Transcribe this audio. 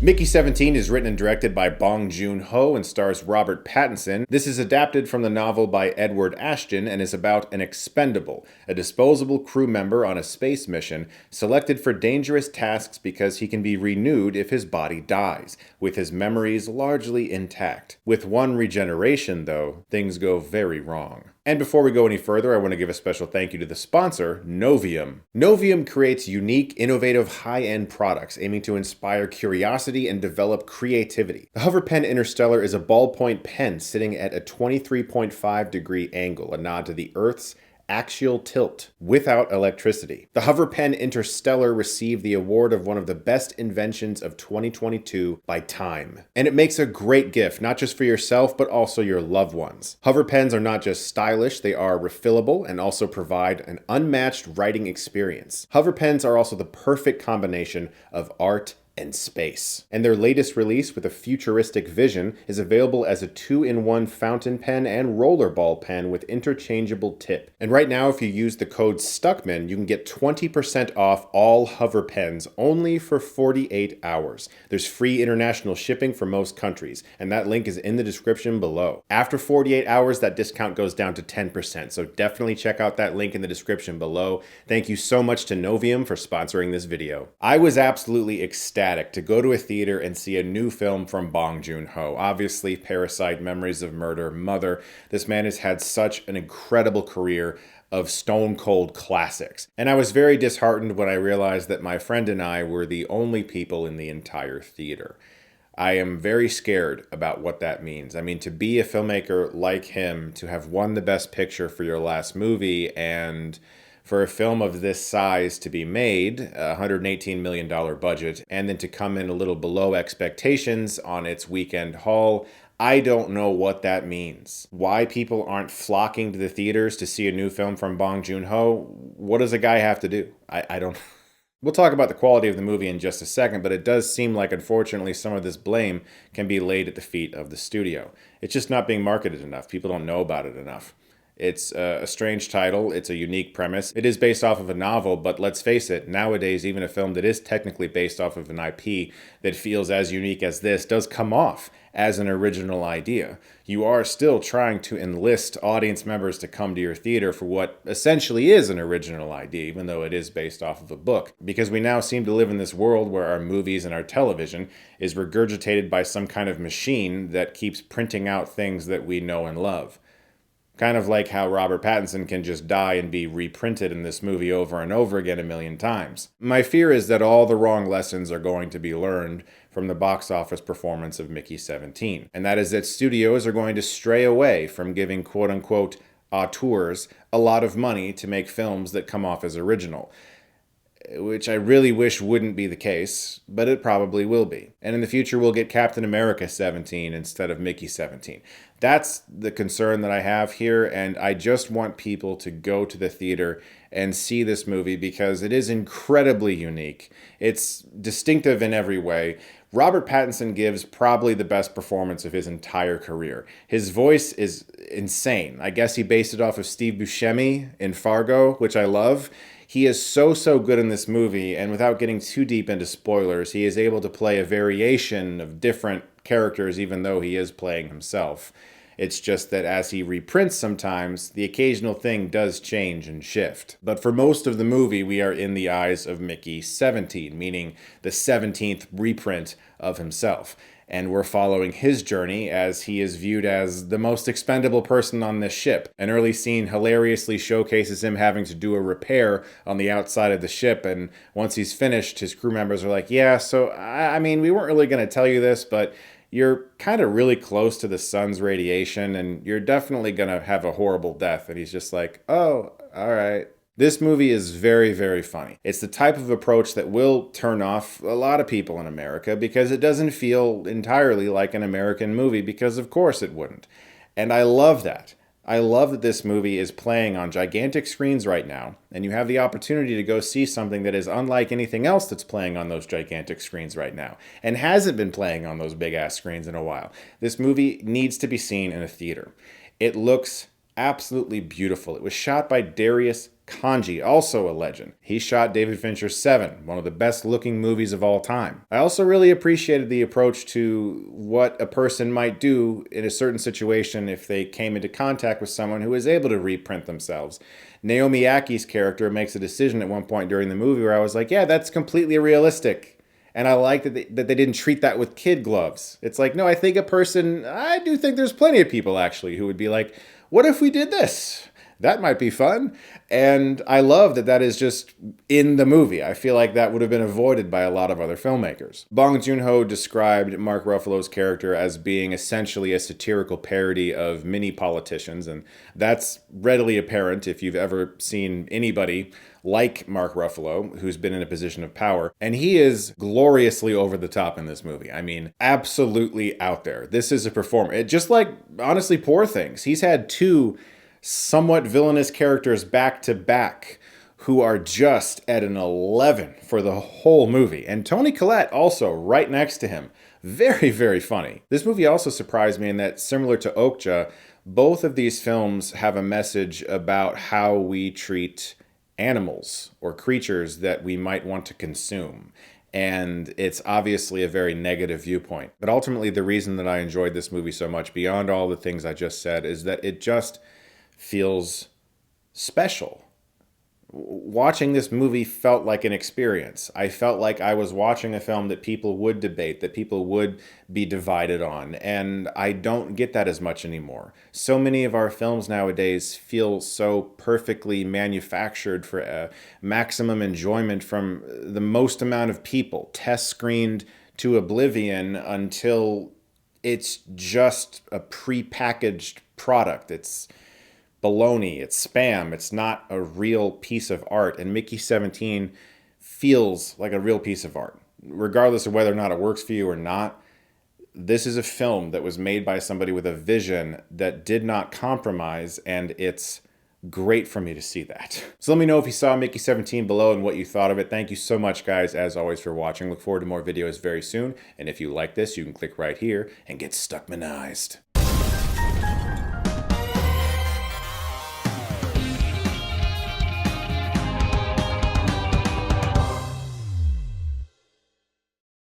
Mickey 17 is written and directed by Bong Joon-ho and stars Robert Pattinson. This is adapted from the novel by Edward Ashton and is about an expendable, a disposable crew member on a space mission, selected for dangerous tasks because he can be renewed if his body dies, with his memories largely intact. With one regeneration, though, things go very wrong. And before we go any further, I want to give a special thank you to the sponsor, Novium. Novium creates unique, innovative, high-end products aiming to inspire curiosity and develop creativity. The Hover Pen Interstellar is a ballpoint pen sitting at a 23.5-degree angle, a nod to the Earth's axial tilt without electricity. The Hover Pen Interstellar received the award of one of the best inventions of 2022 by Time. And it makes a great gift, not just for yourself, but also your loved ones. Hover pens are not just stylish, they are refillable and also provide an unmatched writing experience. Hover pens are also the perfect combination of art and space. And their latest release with a futuristic vision is available as a 2-in-1 fountain pen and rollerball pen with interchangeable tip. And right now, if you use the code Stuckmann, you can get 20% off all Hover pens only for 48 hours. There's free international shipping for most countries, and that link is in the description below. After 48 hours, that discount goes down to 10%, so definitely check out that link in the description below. Thank you so much to Novium for sponsoring this video. I was absolutely ecstatic to go to a theater and see a new film from Bong Joon-ho. Obviously, Parasite, Memories of Murder, Mother. This man has had such an incredible career of stone-cold classics. And I was very disheartened when I realized that my friend and I were the only people in the entire theater. I am very scared about what that means. I mean, to be a filmmaker like him, to have won the Best Picture for your last movie, and for a film of this size to be made, a $118 million budget, and then to come in a little below expectations on its weekend haul, I don't know what that means. Why people aren't flocking to the theaters to see a new film from Bong Joon-ho? What does a guy have to do? I don't... We'll talk about the quality of the movie in just a second, but it does seem like, unfortunately, some of this blame can be laid at the feet of the studio. It's just not being marketed enough. People don't know about it enough. It's a strange title, it's a unique premise. It is based off of a novel, but let's face it, nowadays even a film that is technically based off of an IP that feels as unique as this does come off as an original idea. You are still trying to enlist audience members to come to your theater for what essentially is an original idea, even though it is based off of a book. Because we now seem to live in this world where our movies and our television is regurgitated by some kind of machine that keeps printing out things that we know and love. Kind of like how Robert Pattinson can just die and be reprinted in this movie over and over again a million times. My fear is that all the wrong lessons are going to be learned from the box office performance of Mickey 17. And that is that studios are going to stray away from giving quote-unquote auteurs a lot of money to make films that come off as original. Which I really wish wouldn't be the case, but it probably will be. And in the future, we'll get Captain America 17 instead of Mickey 17. That's the concern that I have here, and I just want people to go to the theater and see this movie because it is incredibly unique. It's distinctive in every way. Robert Pattinson gives probably the best performance of his entire career. His voice is insane. I guess he based it off of Steve Buscemi in Fargo, which I love. He is so good in this movie, and without getting too deep into spoilers, he is able to play a variation of different characters even though he is playing himself. It's just that as he reprints sometimes, the occasional thing does change and shift. But for most of the movie, we are in the eyes of Mickey 17, meaning the 17th reprint of himself. And we're following his journey as he is viewed as the most expendable person on this ship. An early scene hilariously showcases him having to do a repair on the outside of the ship, and once he's finished, his crew members are like, yeah, so, I mean, we weren't really going to tell you this, but you're kind of really close to the sun's radiation, and you're definitely going to have a horrible death. And he's just like, oh, all right. This movie is very funny. It's the type of approach that will turn off a lot of people in America because it doesn't feel entirely like an American movie, because of course it wouldn't. And I love that. I love that this movie is playing on gigantic screens right now, and you have the opportunity to go see something that is unlike anything else that's playing on those gigantic screens right now, and hasn't been playing on those big-ass screens in a while. This movie needs to be seen in a theater. It looks absolutely beautiful. It was shot by Darius Kanji, also a legend. He shot David Fincher's Seven, one of the best looking movies of all time. I also really appreciated the approach to what a person might do in a certain situation if they came into contact with someone who was able to reprint themselves. Naomi Akkie's character makes a decision at one point during the movie where I was like, yeah, that's completely realistic. And I like that they didn't treat that with kid gloves. It's like, no, I do think there's plenty of people actually who would be like, what if we did this? That might be fun. And I love that that is just in the movie. I feel like that would have been avoided by a lot of other filmmakers. Bong Joon-ho described Mark Ruffalo's character as being essentially a satirical parody of mini politicians, and that's readily apparent if you've ever seen anybody like Mark Ruffalo, who's been in a position of power. And he is gloriously over the top in this movie. I mean, absolutely out there. This is a performer. Just like, honestly, Poor Things. He's had two somewhat villainous characters back to back who are just at an 11 for the whole movie. And Toni Collette also right next to him. Very, very funny. This movie also surprised me in that, similar to Okja, both of these films have a message about how we treat animals or creatures that we might want to consume. And it's obviously a very negative viewpoint. But ultimately, the reason that I enjoyed this movie so much, beyond all the things I just said, is that it just feels special. Watching this movie felt like an experience. I felt like I was watching a film that people would debate, that people would be divided on, and I don't get that as much anymore. So many of our films nowadays feel so perfectly manufactured for maximum enjoyment from the most amount of people, test screened to oblivion until it's just a prepackaged product. It's baloney, it's spam, it's not a real piece of art. And Mickey 17 feels like a real piece of art. Regardless of whether or not it works for you or not, this is a film that was made by somebody with a vision that did not compromise, and it's great for me to see that. So let me know if you saw Mickey 17 below and what you thought of it. Thank you so much, guys, as always, for watching. Look forward to more videos very soon. And if you like this, you can click right here and get Stuckmanized.